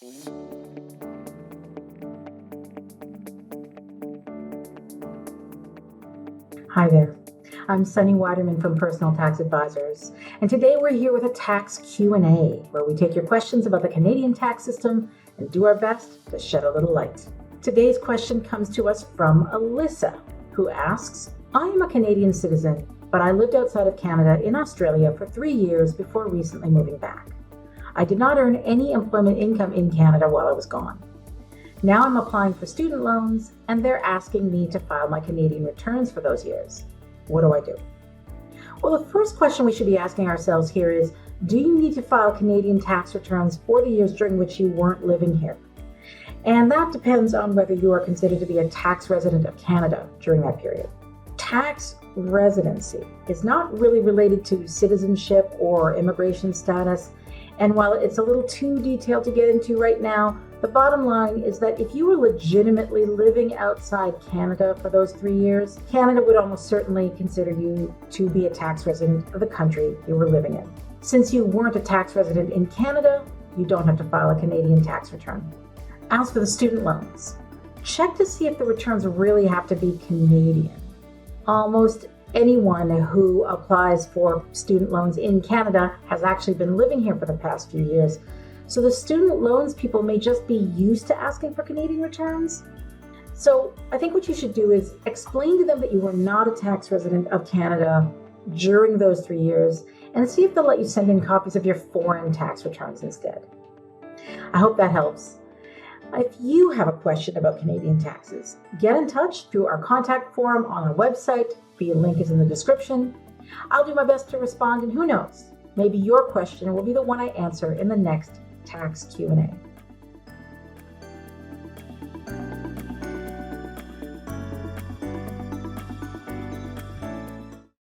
Hi there. I'm Sunny Widerman from Personal Tax Advisors, and today we're here with a tax Q&A where we take your questions about the Canadian tax system and do our best to shed a little light. Today's question comes to us from Alyssa, who asks, I am a Canadian citizen, but I lived outside of Canada in Australia for 3 years before recently moving back. I did not earn any employment income in Canada while I was gone. Now I'm applying for student loans, and they're asking me to file my Canadian returns for those years. What do I do? Well, the first question we should be asking ourselves here is, do you need to file Canadian tax returns for the years during which you weren't living here? And that depends on whether you are considered to be a tax resident of Canada during that period. Tax residency is not really related to citizenship or immigration status, and while it's a little too detailed to get into right now, the bottom line is that if you were legitimately living outside Canada for those 3 years, Canada would almost certainly consider you to be a tax resident of the country you were living in. Since you weren't a tax resident in Canada, you don't have to file a Canadian tax return. As for the student loans, check to see if the returns really have to be Canadian. Almost anyone who applies for student loans in Canada has actually been living here for the past few years. So the student loans people may just be used to asking for Canadian returns. So I think what you should do is explain to them that you were not a tax resident of Canada during those 3 years and see if they'll let you send in copies of your foreign tax returns instead. I hope that helps. If you have a question about Canadian taxes, get in touch through our contact form on our website. The link is in the description. I'll do my best to respond, and who knows, maybe your question will be the one I answer in the next tax Q&A.